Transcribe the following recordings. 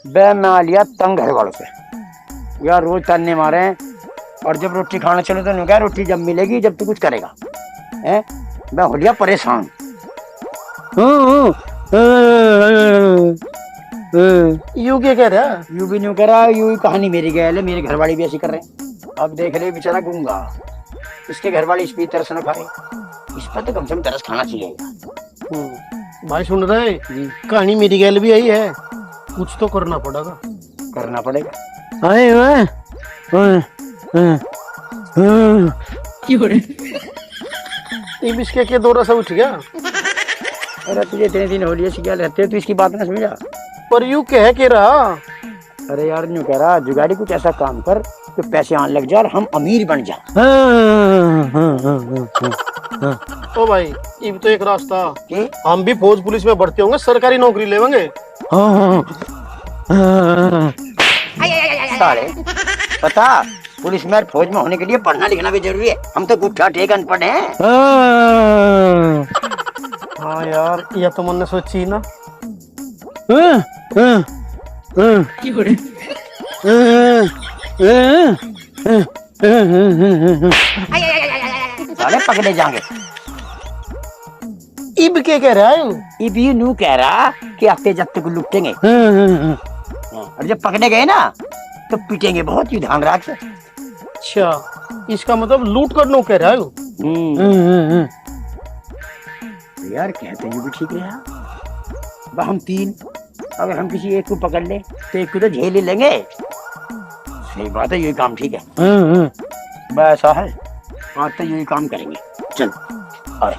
बे मैं आ लिया तंग घर वालों से यार, रोज ताने मारे हैं। और जब रोटी खाना चलो तो क्या रोटी जब मिलेगी जब तू कुछ करेगा है। मैं हो लिया परेशान। यू क्या कह रहा? यू भी नहीं कर रहा, यू कहानी मेरी गैल है, मेरे घर वाले भी ऐसी कर रहे हैं। अब देख ले बेचारा गूंगा, इसके घर वाले इस पे तरस न खाए, इस पर तो कम से कम तरस खाना चाहिए। भाई सुन रहे, कहानी मेरी गैल भी आई है, कुछ तो करना पड़ेगा। करना पड़ेगा। इसके दौरा से उठ गया। अरे तुझे इतने दिन हो लिए क्या रहते हो, तू इसकी बात ना समझा। पर यू कह रहा। अरे यार यूं कह रहा, जुगाड़ी कुछ ऐसा काम कर कि पैसे आने लग जाए और हम अमीर बन जाए। ओ भाई, ये तो एक रास्ता कि हम भी फौज पुलिस में भर्ती होंगे, सरकारी नौकरी लेंगे। साले पता, पुलिस में और फौज में होने के लिए पढ़ना लिखना भी जरूरी है। हम तो गुट्ठा टेक अनपढ़ हैं। हाँ यार, यह तो मैंने सोची ना। साले पकड़े जाएंगे। इब क्या कह रहा है? इब यू नू कह रहा कि आते जब तक लुटेंगे और जब पकड़े गए ना तो पीटेंगे बहुत, यू ध्यान रख। अच्छा, इसका मतलब लूट कर नो कह रहा है। यार कहते हैं भी ठीक है। हम तीन, अगर हम किसी एक को पकड़ ले तो एक को तो झेल ही लेंगे। सही बात है, यही काम ठीक है। बस ऐसा है, आज तो यही काम करेंगे। चल और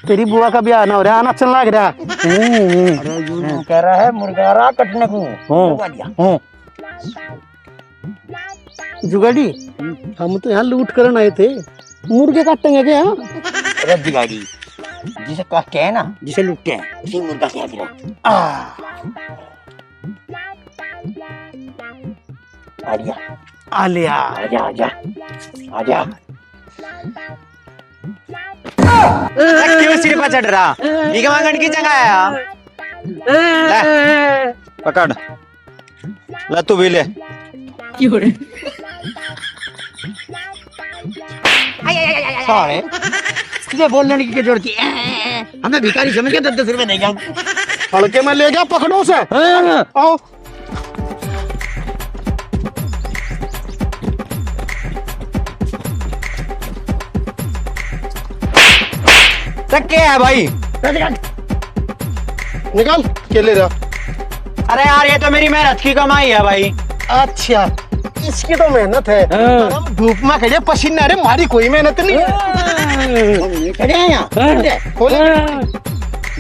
तेरी बुआ का ब्याह ना हो रहा, आना चल लग रहा। कह रहा है मुर्गारा कटने को। जुगाड़ी, हम तो यहाँ लूट करने आए थे, मुर्गे काटेंगे क्या? अरे जुगाड़ी, जिसे काटते हैं ना, जिसे लूटते हैं उसी मुर्गा कह रहे। आलिया आजा आजा आजा। क्यों सिर पर चढ़ रहा? भीख मांगने की जगह आया। ले, पकड़, ले तू भी ले। साले तुझे बोलने की क्या जरूरत है? हमें भिखारी समझ के 10-10 रुपए देगा। हल्के में ले गया, पकड़ो उसे। आओ। क्या है भाई? निकाल के ले रहा। अरे यार, ये तो मेरी मेहनत की कमाई है भाई। अच्छा, इसकी तो मेहनत है। हम धूप में खड़े, पसीना अरे मारी कोई मेहनत नहीं है।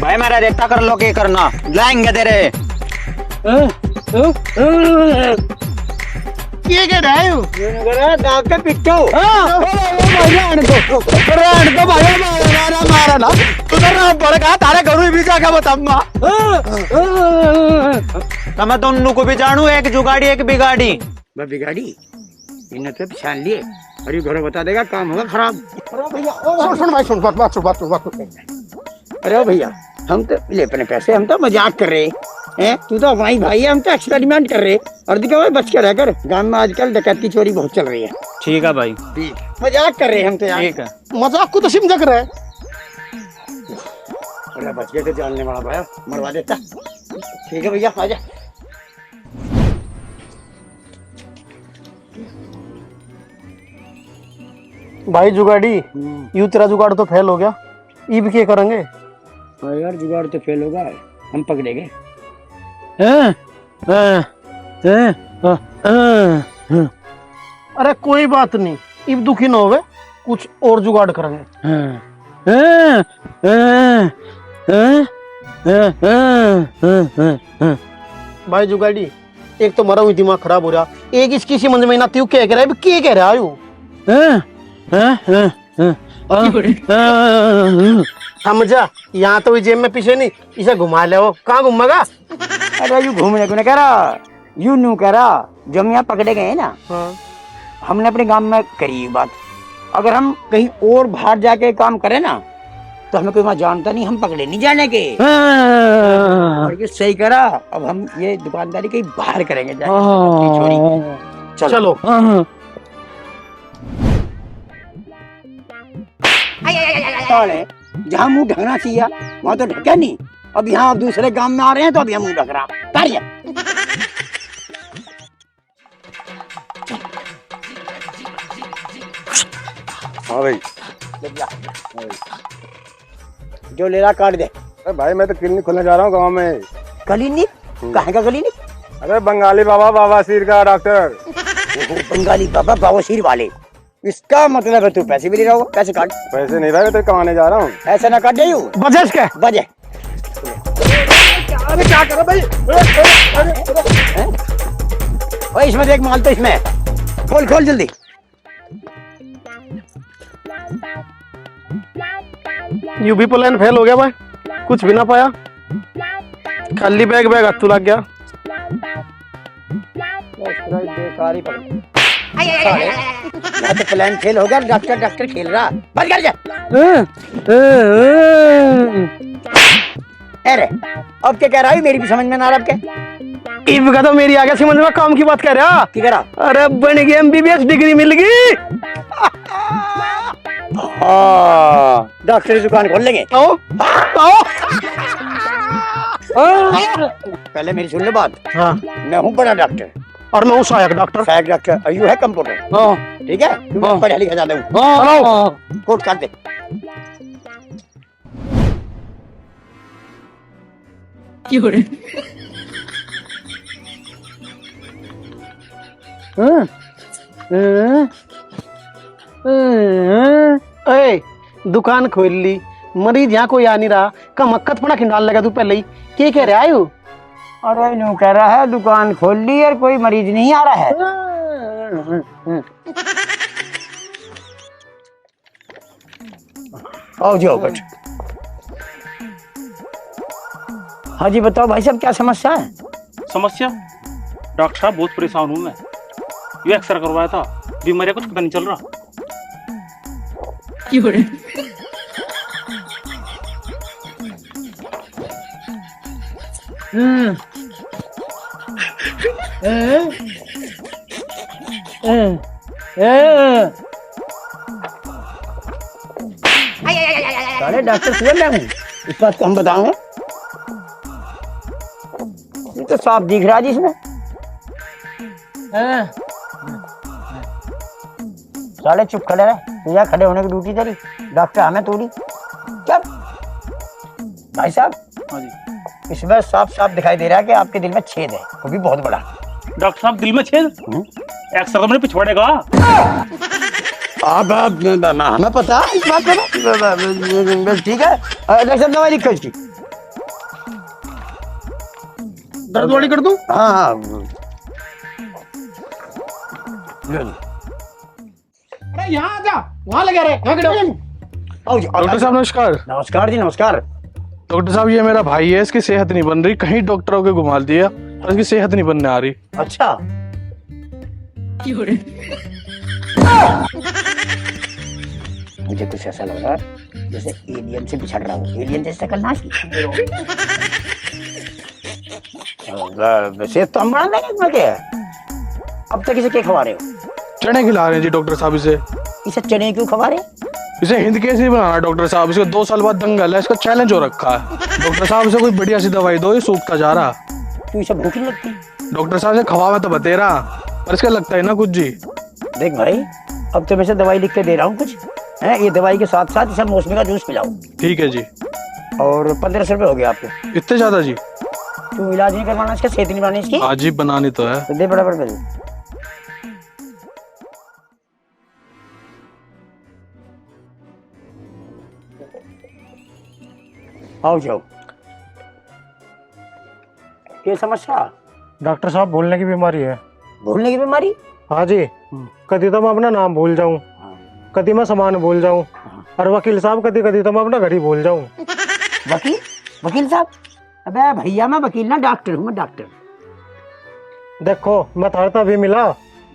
भाई मेरा देखता कर लो, क्या करना लाएंगे तेरे। ये क्या रहा है? पिट्टू मारा ना उधर पड़का तारे घरों भी जाकर बताऊंगा। मैं दोनों को भी जानू, एक जुगाड़ी एक बिगाड़ी। मैं बिगाड़ी इन्हें तो पहचान लिए और ये घर बता देगा, काम होगा खराब। सुन भाई, सुन बात। अरे भैया, हम तो ले अपने पैसे, हम तो मजाक कर रहे हैं। तू तो हमारी भाई है, हम तो एक्सपेरिमेंट कर रहे। और दिखा भाई, बच के रहकर, गांव में आजकल डकैती चोरी बहुत चल रही है। ठीक है भाई, मजाक कर रहे हैं हम तो यार। ठीक है, मजाक को तो सिमझ रहा है। अरे बच गए तो जानने वाला भाई मरवा देता। ठीक है भैया, आजा। भाई जुगाड़ी, यू तेरा जुगाड़ तो फेल हो गया, इब क्या करेंगे? यार जुगाड़ तो फेल होगा, हम पकड़े गए। अरे कोई बात नहीं, इब दुखी ना होवे, कुछ और जुगाड़ करेंगे। भाई जुगाड़ी, एक तो मरा हुई दिमाग खराब हो रहा, एक इसकी समझ में ना तू क्या कह रहा है, क्या कह रहा है? समझा, यहाँ तो जेब में पीछे नहीं, इसे घुमा ले। वो कहाँ घूमेगा? अरे यू घूमने को नहीं कह रहा, यूं नू करा, जो हम यहाँ पकड़े गए ना, हाँ हमने अपने गांव में करी ये बात। अगर हम कहीं और बाहर जाके काम करें ना, तो हमें कोई वहां जानता नहीं, हम पकड़े नहीं जाने के। और ये सही करा। अब हम ये दुकानदारी कहीं बाहर करेंगे जाके, छोड़ी। चलो। साले, जहाँ मुंह ढकना चाहिए वहां तो ढका नहीं। अब यहाँ दूसरे गांव में आ रहे हैं तो अब यहाँ मुंह ढक रहा। कार्य हाँ भाई। जो ले रहा काट दे। अरे भाई मैं तो क्लिनिक खोलने जा रहा हूँ गांव में। क्लिनिक? कहाँ का क्लिनिक? अरे बंगाली बाबा बवासीर का डॉक्टर। बंगाली बाबा बवासीर वाले। इसका मतलब है तू पैसे भी ले रहा होगा। पैसे काट। पैसे नहीं भाई, मैं तो कमाने जा रहा हूँ। ऐसा ना काट दे यू। बजस क्या? बजे। अरे क्या करो भाई? ओए इसमें देख माल तो इसमें। खोल खोल जल्दी। यूबी प्लान फेल हो गया भाई, कुछ भी ना पाया, खाली बैग बैग हाथ लग गया। बेकार ही पकड़। तो प्लान फेल हो गया, डॉक्टर डॉक्टर खेल रहा। बंद कर जा। अरे अब क्या कह रहा है? मेरी भी समझ में ना आ रहा। अब क्या इनका तो मेरी आगे समझ में काम की बात कर रहा। क्या कह रहा? अरे बन गई एमबीबीएस डिग्री मिल गई। डॉक्टर की दुकान खोल लेंगे। आओ आओ। पहले मेरी सुन लो बात। हाँ मैं हूँ बड़ा डॉक्टर और मैं हूँ सहायक डॉक्टर। सहायक डॉक्टर और यू है कंप्यूटर। हाँ ठीक है, मैं पढ़ा लिखा ज्यादा हूँ। चलो कोट काट दे। ए, दुकान खोल ली, मरीज यहाँ कोई आ नहीं रहा, कम मक्खत पड़ा खिंडाल लगा तू पहले ही। क्या कह रहा है यू? अरे न्यू कह रहा है दुकान खोल ली और कोई मरीज नहीं आ रहा है। आओ जाओ बैठ। हाँ जी बताओ भाई साहब, क्या समस्या है? समस्या? डॉक्टर साहब बहुत परेशान हूँ मैं। ये एक्सरे करवाया था, बीमारी कुछ पता नहीं चल रहा। सारे डॉक्टर सुन मैं हूँ, इस बात को हम बताऊंगे। ये तो साफ दिख रहा है जी इसमें। साले चुप खड़े रहे, यहाँ खड़े होने की ड्यूटी तेरी। डॉक्टर हमें तोड़ी चुप। भाई साहब हाँ जी। इसमें साफ साफ दिखाई दे रहा है कि आपके दिल में छेद है, वो भी बहुत बड़ा। डॉक्टर साहब दिल में छेद? एक्सरे तो मैंने पिछवाड़ेगा। आप हमें पता है इस बात का। ठीक है, डॉक्टर साहब दवाई लिखो इसकी। दर्द वाली कर दूं? हाँ हाँ। अरे यहाँ आ जा, वहाँ लगे रहे। डॉक्टर साहब नमस्कार। नमस्कार जी नमस्कार। डॉक्टर साहब ये मेरा भाई है, इसकी सेहत नहीं बन रही, कहीं डॉक्टरों के घुमा दिया और इसकी सेहत नहीं बनने आ रही। अच्छा मुझे कुछ ऐसा लग रहा है जैसे एलियन से बिछड़ रहा हूँ। एलियन जैसा करना वैसे तो हम बना देंगे। इसमें क्या है? अब तक इसे क्या खवा रहे हो? चने खिला रहे हैं जी डॉक्टर साहब इसे। इसे चने क्यों खवा रहे? इसे हिंद केसरी बनाना डॉक्टर साहब। इसका 2 साल बाद दंगल है, इसका चैलेंज हो रखा है। डॉक्टर साहब इसे कोई बढ़िया सी दवाई दो, ये सूखता जा रहा। क्यों इसे भूख नहीं लगती? डॉक्टर साहब से खवा में तो बतेरा, पर इसका लगता है ना कुछ जी। देख भाई, अब तो मैं इसे दवाई लिख के दे रहा हूँ कुछ है। ये दवाई के साथ साथ इसे मौसमी का जूस पिलाओ। ठीक है जी। और 1500 रुपये हो गया आपको। इतने ज्यादा जी? क्यों इलाज नहीं करवाना इसका? सेहत नहीं बनानी इसकी? आज ही बनानी तो है। तो दे बराबर कर। आओ जाओ। क्या समस्या? डॉक्टर साहब भूलने की बीमारी है। भूलने की बीमारी? हाँ जी, कभी तो मैं अपना नाम भूल जाऊं, कभी मैं सामान भूल जाऊं, और वकील साहब कभी कभी तो मैं अपना घर ही भूल जाऊं। वकील? वकील साहब? अबे भैया मैं वकील ना डॉक्टर हूँ। मैं डॉक्टर। देखो मैं थारता भी मिला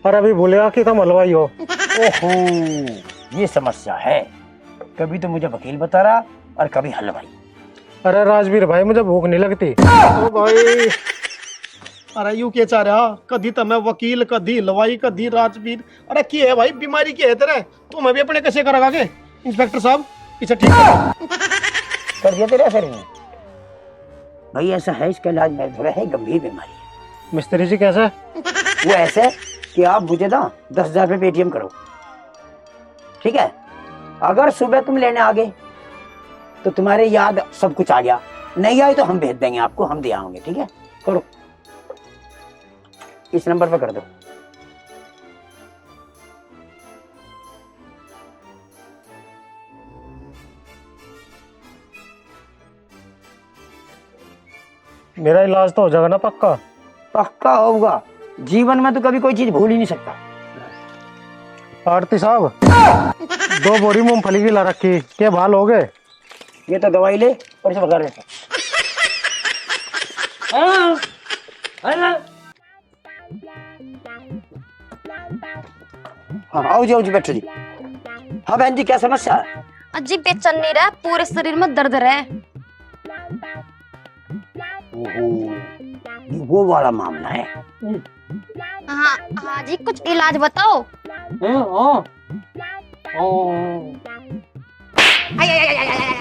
और अभी भूलेगा कि तुम हलवाई हो। ओहो, ये समस्या है। कभी तो मुझे वकील बता रहा और कभी हलवाई। अरे राजवीर भाई मुझे भूख नहीं लगती। ओ भाई, अरे यू के चाह रहा, कदी तमे वकील, कदी हलवाई, कदी राजवीर। अरे की है भाई, बीमारी की है तेरे? तो मैं भी अपने कैसे करेगा के इंस्पेक्टर साहब, इसे ठीक कर दिया तेरे असर में। भाई ऐसा है, इसका इलाज मेरे थोड़ा है, गंभीर बीमारी है। मिस्त्री जी कैसे? वो ऐसे कि आप मुझे ना 10,000 रुपये पेटीएम करो, ठीक है? अगर सुबह तुम लेने आ गए तो तुम्हारे याद सब कुछ आ गया, नहीं आए तो हम भेज देंगे आपको, हम दे आओगे, ठीक है? करो, इस नंबर पर कर दो। मेरा इलाज तो हो जाएगा ना पक्का? पक्का होगा, जीवन में तो कभी कोई चीज भूल ही नहीं सकता। आरती साहब 2 बोरी मूंगफली की ला रखी, क्या भाल हो गए? ये तो दवाई ले और इसे भगा रहता। हाँ आओ जी, आओ जी, बैठो जी। हाँ बहन जी, क्या समस्या है? अजी बेचैन नहीं रहा, पूरे शरीर में दर्द रहे। ओहो, वो वाला मामला है। हाँ हाँ जी, कुछ इलाज बताओ।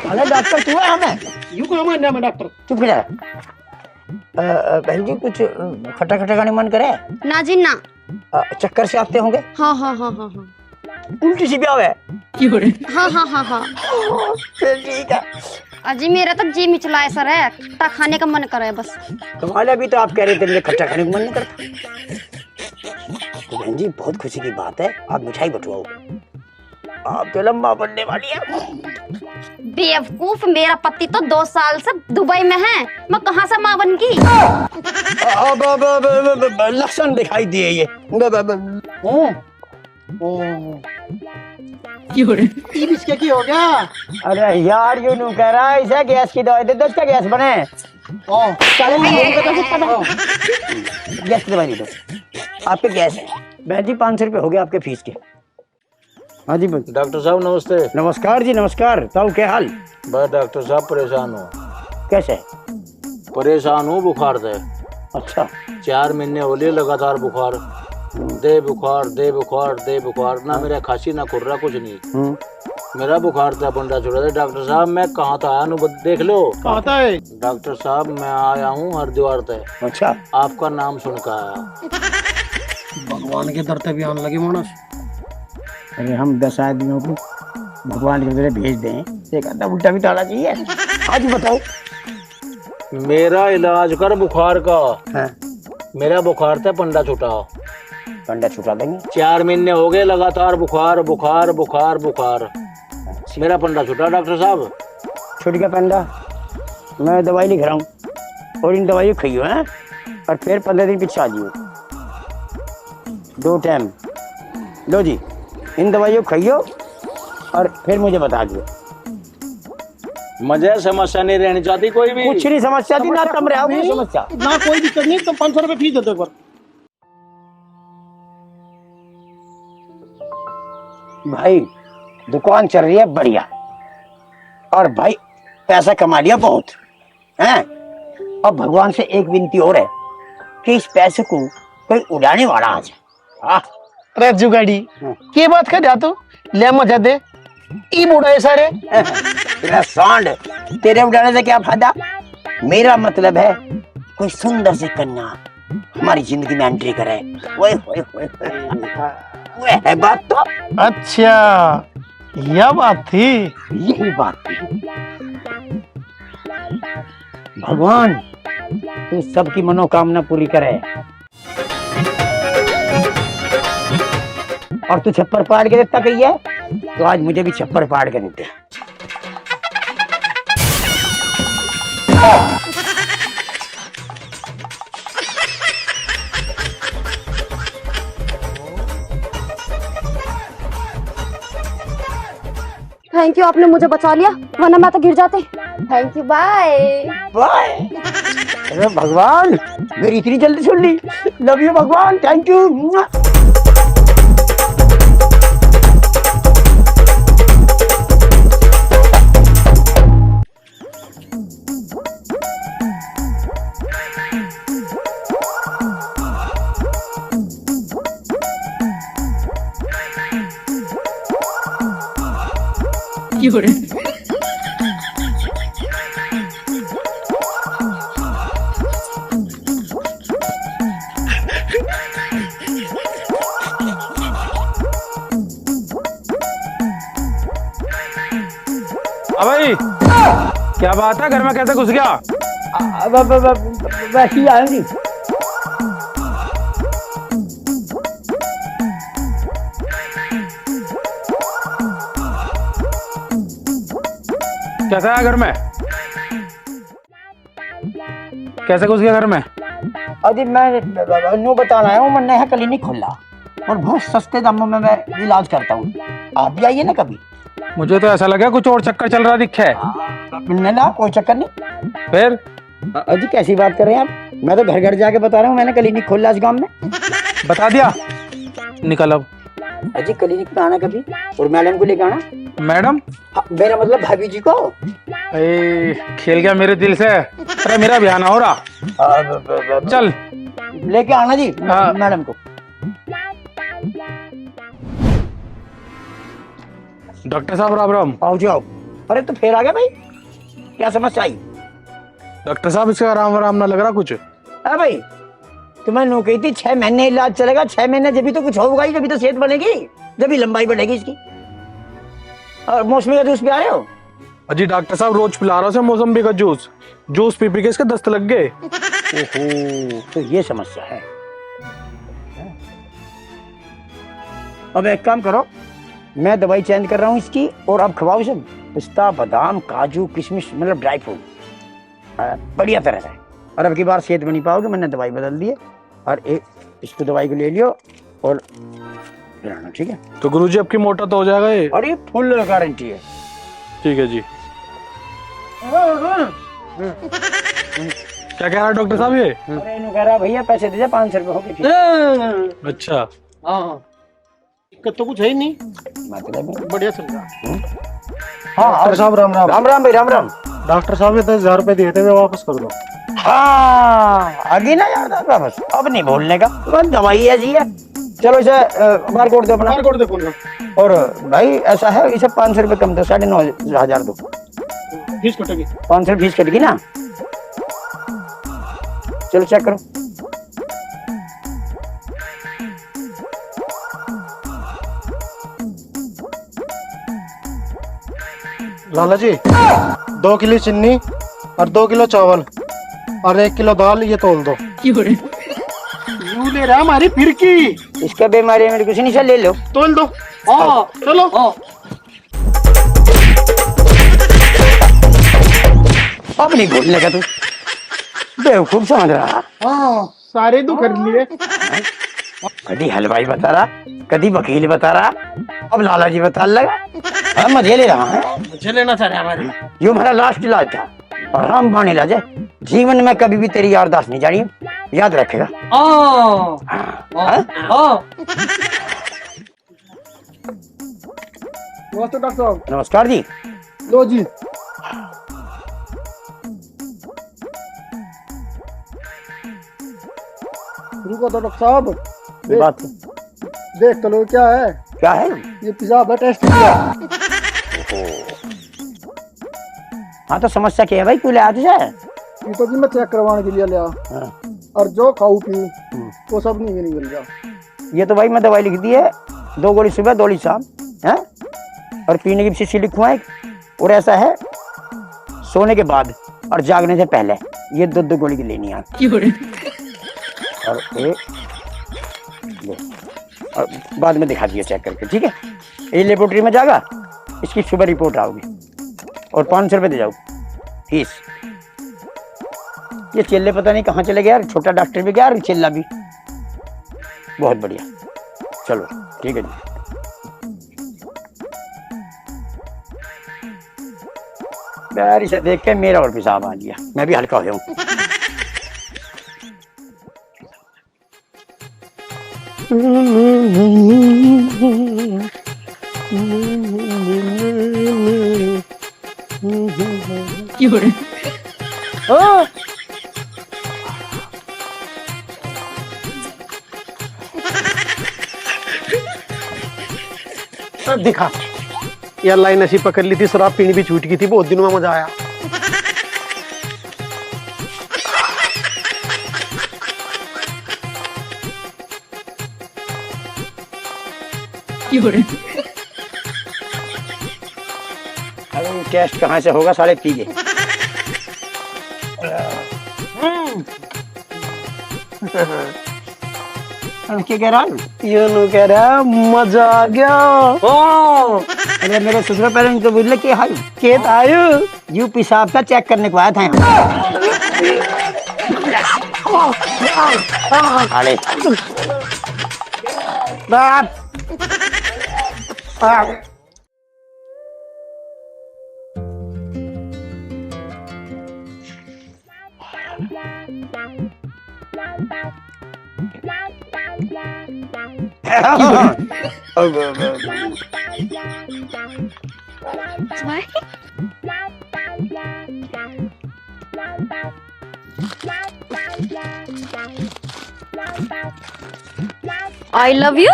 अरे डॉक्टर तू है? हमें यू को मानना में डॉक्टर। चुप जा। बहन जी कुछ खट्टा खट्टा खाने मन करे? ना जी ना। चक्कर से आते होंगे? हाँ हाँ हाँ हाँ हाँ उल्टी सी ब्याह है? हाँ हाँ हाँ हाँ। ठीक है। अजी मेरा तो जी मिचला सर है, खट्टा खाने का मन करे बस। तुम्हारा भी तो आप कह रहे थे मुझे खट्टा खाने का मन नहीं करता। तो बहन जी बहुत खुशी की बात है, आप मिठाई बटवाओ, आप तो लंबा बनने वाली है। बेवकूफ, मेरा पति तो 2 साल से दुबई में है, मैं कहाँ से माँ बन गई? लक्षण दिखाई दिए ये। इसके की हो गया? अरे यार यूं नहीं कह रहा, इसे गैस की दवाई दे दो, इसका गैस बने। गैस की दवाई दे दो, आपके गैस है। बहन जी 500 रुपये हो गए आपके फीस के। हाँ जी डॉक्टर साहब नमस्ते। नमस्कार जी, नमस्कार। ताऊ क्या हाल? बस डॉक्टर साहब परेशान हूँ। कैसे? परेशान हूँ बुखार से। अच्छा, 4 महीने हो लिए लगातार बुखार, दे बुखार दे बुखार दे बुखार, ना मेरा खांसी ना खुर्रा कुछ नहीं। मेरा बुखार था बंडा छुड़ा था। डॉक्टर साहब मैं कहाँ था आया हूँ, देख लो। कहाँ था है? डॉक्टर साहब मैं आया हूँ हरिद्वार से। अच्छा, आपका नाम सुनकर आया। भगवान के दर पे भी आने लगे मानस। अरे हम 10 आदमियों को भगवान के तरह भेज दें, एक आधा उल्टा भी डाला चाहिए। आज बताओ। मेरा इलाज कर बुखार का। हाँ। मेरा बुखार था पंडा छुटा। पंडा छुटा देंगे। 4 महीने हो गए लगातार बुखार बुखार बुखार बुखार, मेरा पंडा छुटा डॉक्टर साहब। छुट गया पंडा, मैं दवाई लिख रहा हूँ और इन दवाइयों खाइयो हैं, और फिर 15 दिन पीछे आ जाइयो, 2 टाइम। लो जी, इन दवाइयों खाइयो और फिर मुझे बता दियो। मुझे समस्या नहीं रहनी चाहती कोई भी। कुछ नहीं समस्या थी ना, तुम रहो कोई समस्या ना, कोई दिक्कत नहीं, तुम 500 रुपये फीस दे दो एक बार। भाई दुकान चल रही है बढ़िया, और भाई पैसा कमा लिया बहुत हैं। अब भगवान से एक विनती और है कि इस पैसे को कोई उड़ाने वाला आ जाए। अरे जुगाड़ी के बात कर रहा तू? ले मजा दे, ई बुढ़ाए सारे। तेरा सांड, तेरे उड़ाने से क्या फायदा? मेरा मतलब है कोई सुंदर सी कन्या हमारी जिंदगी में एंट्री करे। ओए ओए ओए, वो है बात तो। अच्छा यह बात थी। यही बात थी। भगवान तू सबकी मनोकामना पूरी करे। और तू छप्पर फाड़ के देता कही है, तो आज मुझे भी छप्पर फाड़ के देते। थैंक यू, आपने मुझे बचा लिया, वरना मैं तो गिर जाते। Thank you, bye bye. अरे भगवान, मेरी इतनी जल्दी सुन ली। लव यू भगवान, थैंक यू। भाई क्या बात है, घर में कैसे घुस गया? वैसे ही आया नहीं। कैसा है घर में? कैसे घुस गया घर में? अजी मैं नो बताना है, मैंने यहाँ क्लिनिक खोला और बहुत सस्ते दामों में मैं इलाज करता हूँ। आप भी आइए ना कभी। मुझे तो ऐसा लगा कुछ और चक्कर चल रहा दिखे है। मिलने ना, कोई चक्कर नहीं। फिर अजी कैसी बात कर रहे हैं आप? मैं तो घर घर जाके बता रहा हूँ, मैंने क्लिनिक खोला इस गांव में। बता दिया, निकल अब। अजी क्लिनिक पे आना कभी और मैडम को लेके आना। मैडम? हाँ, मेरा मतलब भाभी जी को। खेल गया मेरे दिल से। अरे मेरा भी आना हो रहा। चल लेके आना जी मैडम को। डॉक्टर साहब राम राम। आओ जी आओ। अरे तो फिर आ गया भाई, क्या समस्या आई? डॉक्टर साहब इसका आराम आराम ना लग रहा कुछ। अरे भाई तुम्हें नो कही थी 6 महीने इलाज चलेगा। 6 महीने जब भी तो कुछ होगा ही, जब भी तो सेहत बनेगी, जब भी लंबाई बढ़ेगी इसकी। और मौसमी का जूस भी आए हो? अजी डॉक्टर साहब रोज पिला रहा हूँ मौसम्बी का जूस। जूस पी पी के इसके दस्त लग गए। ओहो, तो ये समस्या है। अब एक काम करो, मैं दवाई चेंज कर रहा हूँ इसकी और अब खवाओ इसे पिस्ता, बादाम, काजू, किशमिश, मतलब ड्राई फ्रूट बढ़िया तरह से। और अब की बार सेहत बनी पाओगे, मैंने दवाई बदल दी है। और एक इसको दवाई को ले लियो और फिर आना, ठीक है? तो गुरुजी अब की मोटा तो हो जाएगा ये? और ये फुल गारंटी है। ठीक है जी। क्या कह रहा है डॉक्टर साहब ये? अरे इन्हों कह रहा भैया पैसे दे जा, 500 रुपये हो गए। अच्छा दिक्कत तो कुछ है ही नहीं, मतलब बढ़िया चल रहा। हाँ डॉक्टर साहब राम राम। राम राम भाई, राम राम। डॉक्टर साहब ये 10,000 रुपए दिए थे, वे वापस कर दो। हाँ आगे ना याद आता बस, अब नहीं भूलने का। बस दवाई है जी है। चलो इसे बार कोड दो अपना। बार कोड दे फोन। और भाई ऐसा है, इसे 500 रुपये कम दो, 9,500 दो। फीस कटेगी 500 फीस कटेगी ना। चलो चेक करो। लाला जी 2 किलो चीनी और 2 किलो चावल और 1 किलो दाल, ये तोल दो। यूं ले रहा हमारी फिरकी। इसका बीमारी मेरे कुछ नहीं, ले लो, तोल दो। हाँ चलो। अब नहीं भूलने का तू, बेवकूफ समझ रहा। हाँ सारे दुख कर लिए। कभी हलवाई बता रहा, कभी वकील बता रहा, अब लाला जी बता लगा। हम मजे ले रहा है। मुझे लेना चाह रहे हमारे। ये हमारा लास्ट इलाज था और रामबाण इलाज है। जीवन में कभी भी तेरी यारदाश्त नहीं जानी, याद रखेगा। नमस्ते डॉक्टर साहब। नमस्कार जी। लो जी। रुको तो डॉक्टर साहब, ये बात देख तो लो क्या है। क्या है? ये पिज्जा का टेस्ट किया। हाँ तो समस्या क्या है भाई, क्यों ले आते जाए? ये तो जी मैं चेक करवाने के लिए लिया। और जो खाऊ पीऊं वो सब नहीं मिल गया। ये तो भाई मैं दवाई लिख दी है, 2 गोली सुबह 2 गोली शाम है, और पीने की शीशी लिखवा एक। और ऐसा है, सोने के बाद और जागने से पहले ये 2 गोली की लेनी है। और एक और बाद में दिखा दिया चेक करके, ठीक है? ये लेबोरेटरी में जाएगा, इसकी सुबह रिपोर्ट आओगी और 500 रुपये दे जाओ फीस। ये चेल्ले पता नहीं कहाँ चले गए यार, छोटा डॉक्टर भी गया और चेल्ला भी। बहुत बढ़िया, चलो ठीक है जी। यार इसे देख के मेरा और पेशाब आ गया, मैं भी हल्का हो जाऊं। दिखा यार, लाइन ऐसी पकड़ ली थी, शराब पीनी भी छूट गई थी, बहुत दिनों में मजा आया। अरे टेस्ट कहाँ से होगा, साले पी गए। क्या कह रहा हूँ? ये नो कह रहा मजा आ गया। अरे मेरे ससुर पहले उनको बोल के हाय केत आयु यू पेशाब का चेक करने को आया था यहाँ। अरे बाप आई लव यू।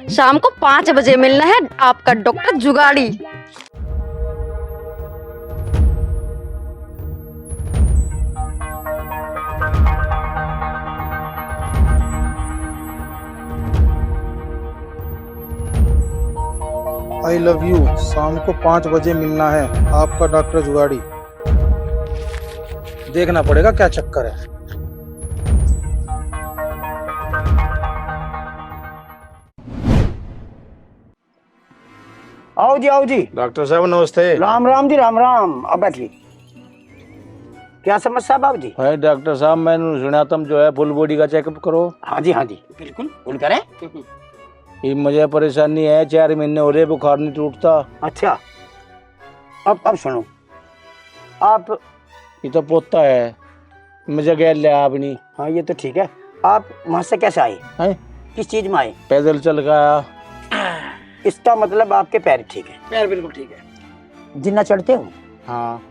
शाम को 5 बजे मिलना है आपका डॉक्टर जुगाड़ी। आई लव यू, शाम को 5 बजे मिलना है आपका डॉक्टर जुगाड़ी। देखना पड़ेगा क्या चक्कर है। आओ जी आओ जी। डॉक्टर साहब नमस्ते। राम राम जी, राम राम। अब बैठिए। क्या समस्या बाबू जी? भाई डॉक्टर साहब, मैंने सुना तुम जो है फुल बॉडी का चेकअप करो। हाँ जी बिल्कुल फुल करें। ये मुझे परेशानी है, 4 महीने हो रहे, बुखार नहीं टूटता। अच्छा अब सुनो, आप ये तो पोता है, मुझे गैर ले आप नहीं। हाँ ये तो ठीक है। आप वहाँ से कैसे आए? हैं? किस चीज में आए? पैदल चल गया। इसका मतलब आपके पैर ठीक है? पैर बिल्कुल ठीक है। जितना चढ़ते हो? हाँ।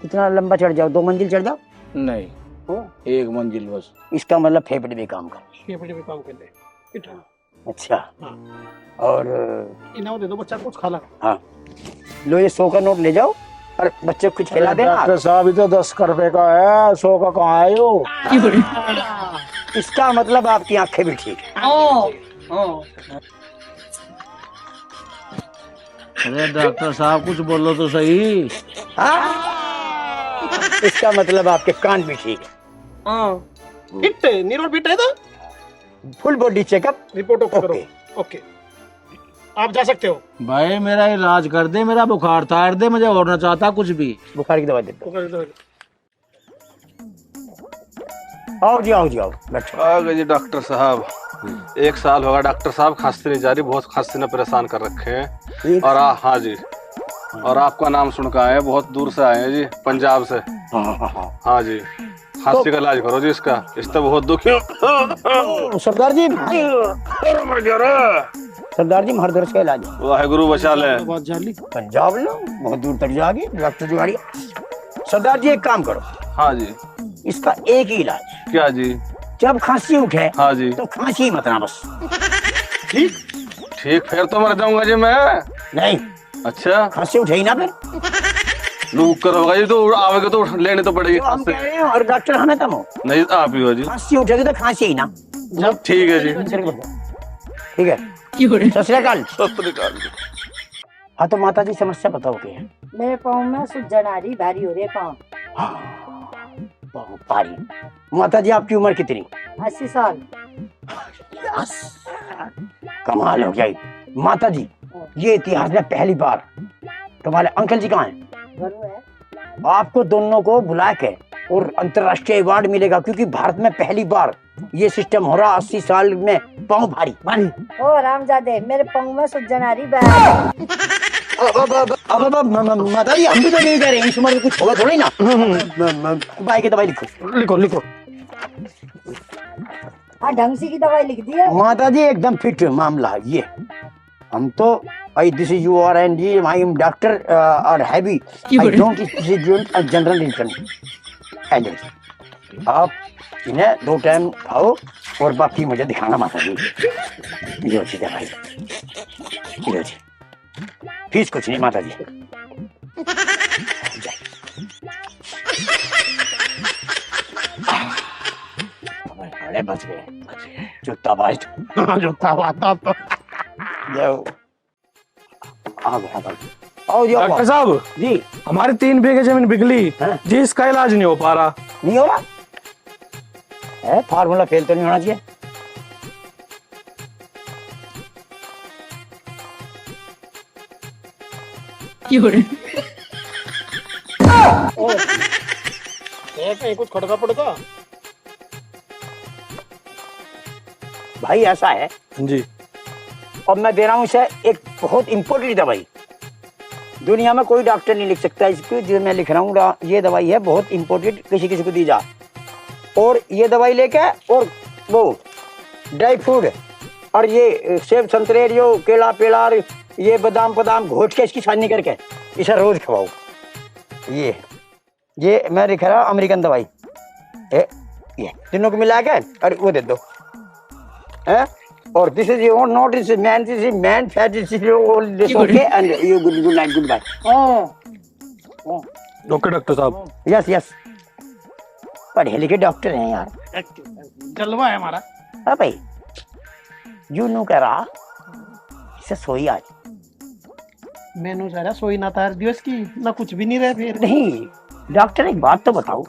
कितना लंबा चढ़ जाओ? 2 मंजिल चढ़ जाओ? नहीं, हो? 1 मंजिल बस। इसका मतलब फेफड़े भी काम कर। फेफड़े में काम कर ले। अच्छा। और इन्हें दे दो, बच्चा कुछ खा ला। हाँ लो, ये 100 का नोट ले जाओ और बच्चे को कुछ खिला देना। डॉक्टर साहब ये तो 10 रुपए का है, 100 का कहाँ है यो? इसका मतलब आपकी आंखें भी ठीक है। अरे डॉक्टर साहब कुछ बोलो तो सही। हाँ? इसका मतलब आपके कान भी ठीक है। फिट है, नीरोल फिट है तो full body checkup report okay करो। ओके, आप जा सकते हो। भाई मेरा इलाज कर दे, मेरा बुखार था दे, मुझे और ना चाहता कुछ भी। बुखार की दवा दे दो। आओ जी आओ बैठो। आ गए जी डॉक्टर साहब। 1 साल होगा डॉक्टर साहब, खांसी नहीं जा रही, बहुत खांसी ने परेशान कर रखे हैं। और हाँ जी, और आपका नाम सुन कर आए, बहुत दूर से आए हैं जी, पंजाब से। हाँ जी, खांसी का इलाज करो जी इसका, इससे बहुत दुखी हूँ। सरदार जी महादर्श का इलाज वाहेगुरु बचा ले। पंजाब लो, बहुत दूर तक जाओगे डॉक्टर जुगाड़ी। सरदार जी एक काम करो। हाँ जी। इसका एक ही इलाज। क्या जी? जब खांसी उठे हाँ जी, तो खांसी ही मत ना बस। ठीक, फिर तो मर जाऊंगा जी मैं। नहीं, अच्छा, खांसी उठे ही ना फिर लूक करोगा जी, तो आवेगा तो लेने तो पड़ेगी तो हम खांसी। कह रहे हैं, और डॉक्टर हमें तुम हो। नहीं आप ही हो जी। खांसी उठेगी तो खांसी ही ना। ठीक है जी। ठीक है। सत श्री अकाल। हाँ तो माता जी समस्या बताओ क्या है? मेरे पाँव में सूजन आ रही, भारी हो रही है पाँव। बहुत भारी। माता जी आपकी उम्र कितनी? 80 साल। कमाल हो गया। माता जी ये इतिहास में पहली बार। तुम्हारे अंकल जी कहाँ हैं? घर में है। आपको दोनों को बुला के और अंतर्राष्ट्रीय अवार्ड मिलेगा, क्योंकि भारत में पहली बार ये सिस्टम हो रहा। 80 साल में पाँव भारी। ओ रामजादे, मेरे पाँव में सूजन आ रही भारी। अब माता जी हम भी तो नहीं कह रहे हैं, इस उम्र में कुछ होगा थोड़ी ना। भाई की दवाई लिखो। हाँ ढंग से की दवाई लिख दी है। माता जी एकदम फिट मामला है ये। हम तो I this is you are and g I am doctor और heavy I don't student a general return agent. आप इन्हें 2 टाइम खाओ और बाकी मुझे दिखाना माता जी। ये अच्छी दवाई, ये अच्छी फीस कुछ नहीं माता जी। अरे बच गए, जूता बाज जूता बाता तो जाओ आ गया। आओ जी, डॉक्टर साहब जी हमारी 3 बीघे जमीन बिकली जी, इसका इलाज नहीं हो पा रहा। नहीं हो रहा है, फार्मूला फेल तो नहीं होना चाहिए। कहीं कुछ खड़का पड़का। भाई ऐसा है जी, अब मैं दे रहा हूँ इसे एक बहुत इंपॉर्टेंट दवाई। दुनिया में कोई डॉक्टर नहीं लिख सकता इसको जो मैं लिख रहा हूँ। ये दवाई है बहुत इंपॉर्टेंट, किसी किसी को दी जा। और ये दवाई लेके और वो ड्राई फ्रूट और ये सेब संतरे जो केला पेला और ये बादाम बादाम घोट के इसकी छाननी करके इसे रोज खवाओ। ये मैं लिख रहा हूँ अमेरिकन दवाई। ये तीनों को मिला के और वो दे दो है। और this is your not this is man fat this is this okay and you good night good bye. Okay doctor साहब। यस यस, पढ़े लिखे डॉक्टर हैं यार, जलवा है हमारा। हाँ भाई यू नो कह रहा इसे सोई आज मैनू सारा सोई ना तार दिवस की ना कुछ भी नहीं रहे फिर। नहीं। डॉक्टर एक बात तो बताओ,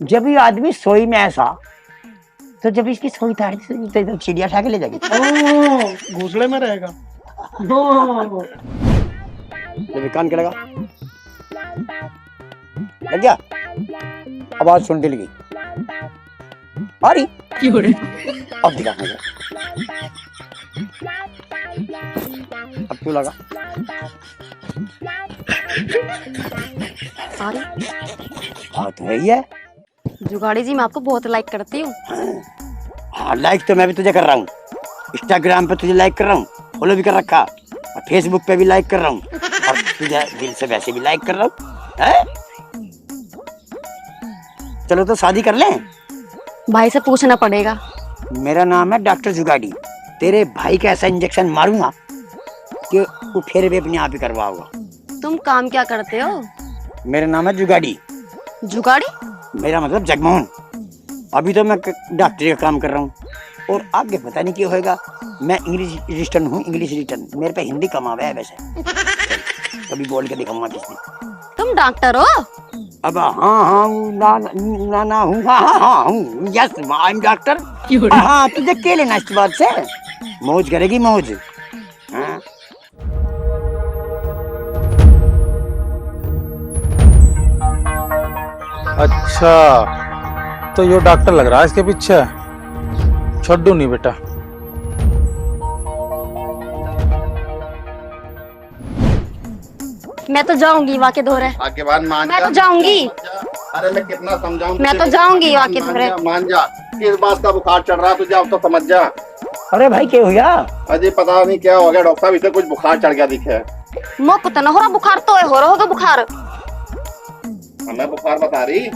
जब ये आदमी सोई में ऐसा तो जब इसकी सोई ताड़ी तो चिड़िया उठा के ले जाएगी, घोंसले में रहेगा। जब कान के लगा लग गया, आवाज सुनने लगी आ रही। अब दिखा अब क्यों लगा हाँ तो यही है। जुगाड़ी जी मैं आपको बहुत लाइक करती हूँ। हाँ लाइक तो मैं भी तुझे कर रहा हूँ, इंस्टाग्राम पे तुझे लाइक कर रहा हूँ, फॉलो भी कर रखा, और फेसबुक पे भी लाइक कर रहा हूँ, और तुझे दिल से वैसे भी लाइक कर रहा हूँ। चलो तो शादी कर लें। भाई से पूछना पड़ेगा। मेरा नाम है डॉक्टर जुगाड़ी। तेरे भाई का ऐसा इंजेक्शन मारूंगा कि वो फिर भी अपने आप ही करवाओगा। तुम काम क्या करते हो? मेरा नाम है जुगाड़ी। जुगाड़ी? मेरा मतलब जगमोहन। अभी तो मैं डॉक्टरी का काम कर रहा हूँ और आगे पता नहीं क्या होएगा। मैं इंग्लिश रिटर्न हूँ, इंग्लिश रिटर्न। मेरे पे हिंदी कम आवे है वैसे। कभी बोल के दिखाऊंगा किसने। तुम डॉक्टर हो? अब हाँ ना हूँ, हाँ हूँ। Yes I am doctor. हाँ तुझे क्या लेना इस बात से? मौज करेगी मौज। हाँ अच्छा तो ये डॉक्टर लग रहा है इसके पीछे। छोड़ू नहीं बेटा। मैं तो जाऊंगी वाके धोरे। आगे बाद मान मैं तो जाऊंगी। अरे मैं कितना समझाऊं। मैं तो जाऊंगी वाके धोरे। मान जा, किस बात का बुखार चढ़ रहा तुझे, अब तो समझ जा। अरे भाई क्या हो गया? अजय पता नहीं क्या हो गया डॉक्टर साहब, इसे कुछ बुखार चढ़ गया दिखे। मो पता ना हो रहा बुखार तो हो रहा होगा बुखार। हमें बुखार बता रही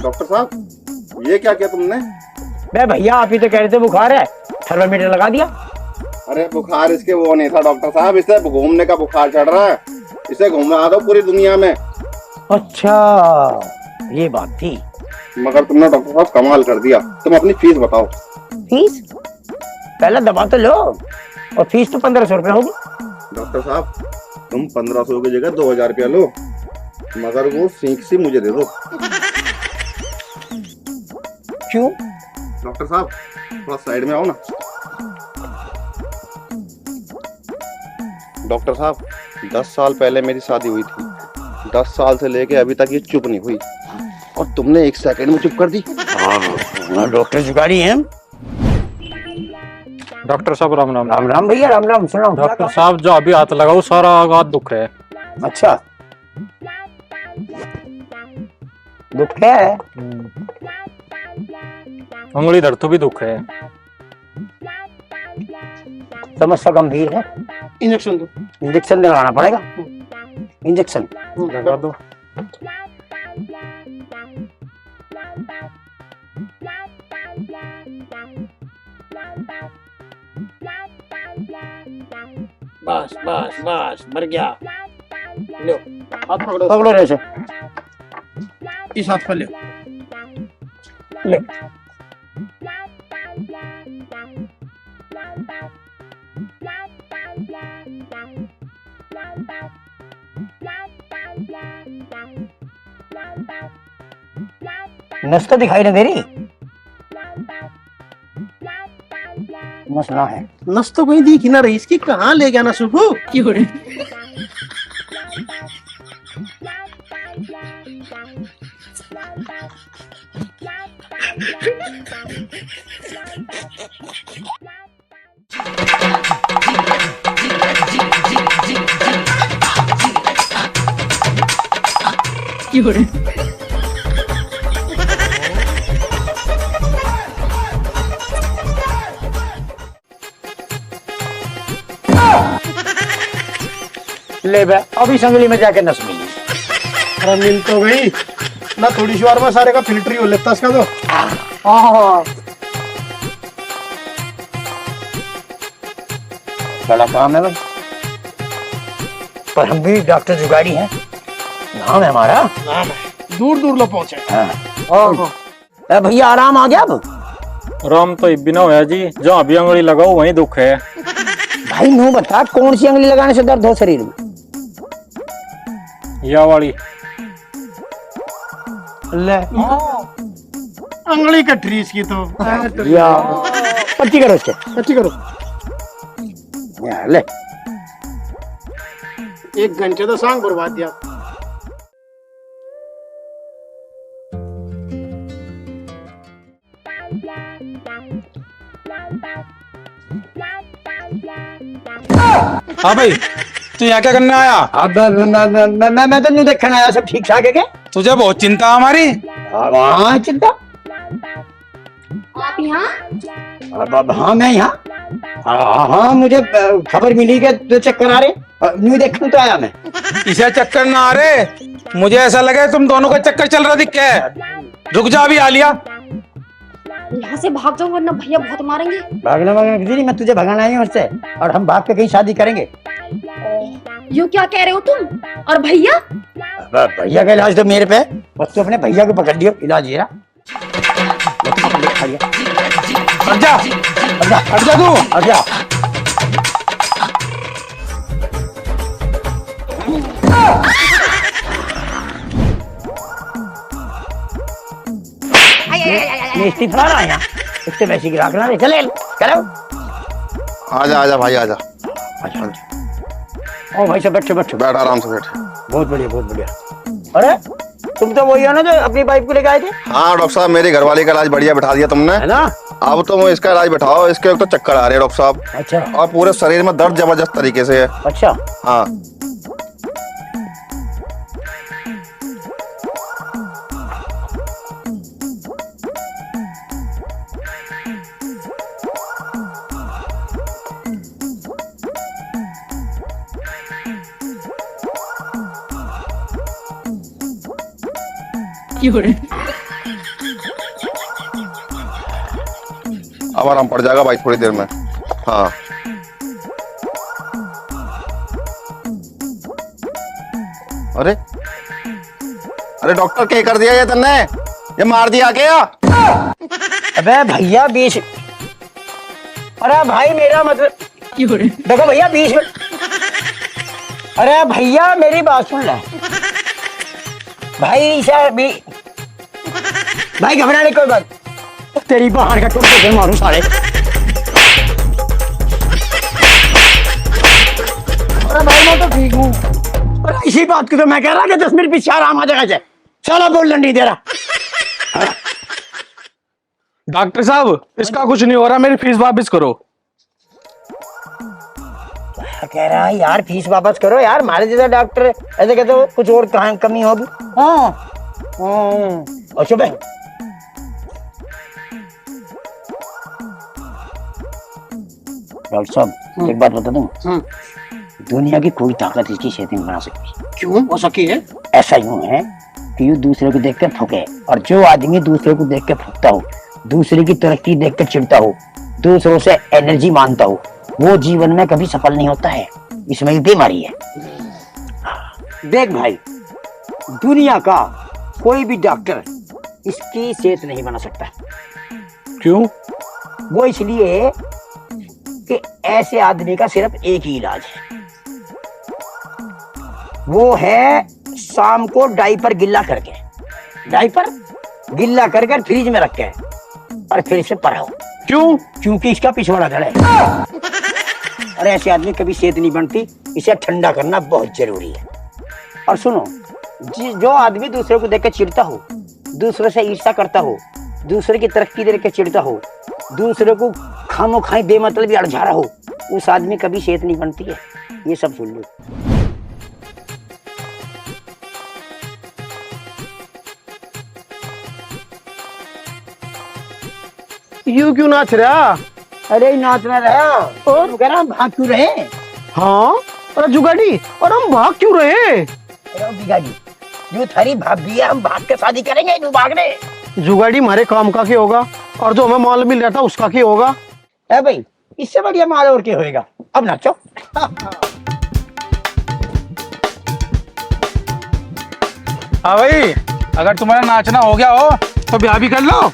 डॉक्टर साहब, ये क्या किया तुमने? बे भैया आप ही तो कह रहे थे बुखार है, थर्मामीटर लगा दिया। अरे बुखार इसके वो नहीं था डॉक्टर साहब, इसे घूमने का बुखार चढ़ रहा है। इसे घुमा दो पूरी दुनिया में। अच्छा ये बात थी। मगर तुमने डॉक्टर साहब कमाल कर दिया। तुम अपनी फीस बताओ। फीस? पहले दवा तो लो, और फीस तो 1500 रुपये होगी। डॉक्टर साहब तुम 1500 की जगह 2000 रुपया लो, मगर वो सीख सी मुझे दे दो। क्यों? डॉक्टर साहब थोड़ा साइड में आओ ना। डॉक्टर साहब 10 साल पहले मेरी शादी हुई थी, 10 साल से लेके अभी तक ये चुप नहीं हुई, और तुमने 1 सेकंड में चुप कर दी। हाँ डॉक्टर जुगाड़ी हैं। डॉक्टर साहब राम राम। राम राम भैया, राम राम। सुनो डॉक्टर साहब जो अभी हाथ लगाओ सारा हाथ दुख रहा है। अच्छा दुख है, उंगली दर्द तो भी दुख है। समस्या गंभीर है। इंजेक्शन दो। इंजेक्शन लगाना पड़ेगा। इंजेक्शन लगा दो। बस बस बस मर गया। लो हाथ पकड़ो। पकड़ो रे से। इस हाथ पर ले। ले नस तो दिखाई ना दे रही। नस ना है। नस तो कहीं दिख ही ना रही, इसकी कहाँ ले गया ना सुखू। क्यों रे? क्यों रे? ले बे अभी संगली में जाके नस मिली। अरे मिल तो गई ना, थोड़ी सी बार में सारे का फिल्टर ही हो लेता इसका तो। बड़ा काम है भाई, पर हम भी डॉक्टर जुगाड़ी हैं, नाम है हमारा। नाम है, दूर दूर लो पहुंचे। हाँ। भैया आराम आ गया अब? राम तो इब भी ना होया जी, जहाँ भी अंगड़ी लगाओ वहीं दुख है। भाई नू बता कौन सी अंगली लगाने से दर्द हो शरीर में? या वाली ले अंगली कटरी इसकी तो। या पट्टी करो इसके। अच्छी करो। या, ले 1 घंटे तो सांग बर्बाद दिया। हाँ भाई, तू यहाँ क्या करने आया? अब मैं तो नहीं देखने आया, सब ठीक ठाक है क्या? तुझे बहुत चिंता हमारी। हाँ चिंता। आप यहाँ? अब हाँ मैं यहाँ। हाँ मुझे खबर मिली कि तो चक्कर आ रहे, नहीं देखने तो आया मैं। इसे चक्कर ना आ रहे, मुझे ऐसा लगे तुम दोनों का चक्कर चल रहा दिख है। रुक जा, अभी आ लिया। यहाँ से भाग जाओ वरना भैया बहुत मारेंगे। भागना भागना मैं तुझे भगाना आई हूँ उससे, और हम भाग के कहीं शादी करेंगे। यू क्या कह रहे हो तुम? और भैया? भैया का इलाज तो मेरे पे, बस तू अपने भैया को पकड़ लियो, इलाज ये रहा। हट जा, हट जा तू, हट जा। मिस्त्री फला रहा है यहाँ, इससे वैसी गिराक ना दे। चले करो। आजा भाई आजा। ओ भाई साहब बैठो बैठो। बैठ आराम से बैठ। बहुत बढ़िया बहुत बढ़िया। अरे तुम तो वही हो ना जो अपनी वाइफ को लेके आए थे? हाँ डॉक्टर साहब, मेरी घरवाली का इलाज बढ़िया बैठा दिया तुमने, है ना? अब तुम इसका इलाज बैठाओ। इसके एक तो चक्कर आ रहे हैं डॉक्टर साहब, अच्छा। और पूरे शरीर में दर्द जबरदस्त तरीके से है। अच्छा हाँ अब आराम पड़ जाएगा भाई थोड़ी देर में। हाँ अरे अरे डॉक्टर क्या कर दिया ये तुमने? ये मार दिया क्या? अबे भैया 20। अरे भाई मेरा मतलब देखो भैया 20 मिनट। अरे भैया मेरी बात सुन ले भाई साहब। भाई घबराने कोई बात, तेरी बहन का टुकड़ा मारूं साले। अरे भाई मैं तो ठीक हूँ, अरे इसी बात की तो मैं कह रहा कि 10 मिनट पीछे आराम आ जाएगा। चलो बोलने नहीं दे रहा। डॉक्टर साहब इसका कुछ नहीं हो रहा, मेरी फीस वापस करो। कह रहा है यार फीस वापस करो यार, हमारे जैसा डॉक्टर ऐसे कहते हो कुछ और कहाँ कमी होगी। हाँ और सुबह डॉक्टर साहब एक बात बता दूं, दुनिया की कोई ताकत इसकी सेहत नहीं बना सकती। क्यों हो सकी है? ऐसा यूं है कि ये दूसरे को देख कर फूके, और जो आदमी दूसरे को देख कर फूकता हो, दूसरे की तरक्की देख कर चिढ़ता हो, दूसरों से एनर्जी मानता हो, वो जीवन में कभी सफल नहीं होता है। इसमें ये बीमारी है। देख भाई, दुनिया का कोई भी डॉक्टर इसकी सेहत नहीं बना सकता। क्यों? वो इसलिए कि ऐसे आदमी का सिर्फ एक ही इलाज है, वो है शाम को डायपर गिल्ला करके, डायपर गिल्ला करके फ्रिज में रख के और फिर से पढ़ाओ। क्यों? क्योंकि इसका पिछवाड़ा धड़ है। और ऐसे आदमी कभी सेहत नहीं बनती, इसे ठंडा करना बहुत जरूरी है। और सुनो, जो आदमी दूसरे को देख के चिढ़ता हो, दूसरे से ईर्ष्या करता हो, दूसरे की तरक्की देख के चिढ़ता हो, दूसरे को खामो खाई बेमतलब अड़झा रहा हो, उस आदमी कभी सेहत नहीं बनती है। ये सब सुन लो। यू क्यों नाच रहा? अरे नाच ना रहा और कह रहा भाग क्यों रहे? हाँ अरे जुगाड़ी, और हम भाग क्यों रहे? अरे बिगाड़ी, जो थारी भाभी है, हम भाग के शादी करेंगे, तू भाग रहे। जुगाड़ी हमारे काम का क्या होगा, और जो हमें माल मिल रहा था उसका क्या होगा? है भाई, इससे बढ़िया माल और क्या होएगा। अब नाचो। हाँ भाई, अगर तुम्हारा नाचना हो गया हो तो ब्याह भी कर लो।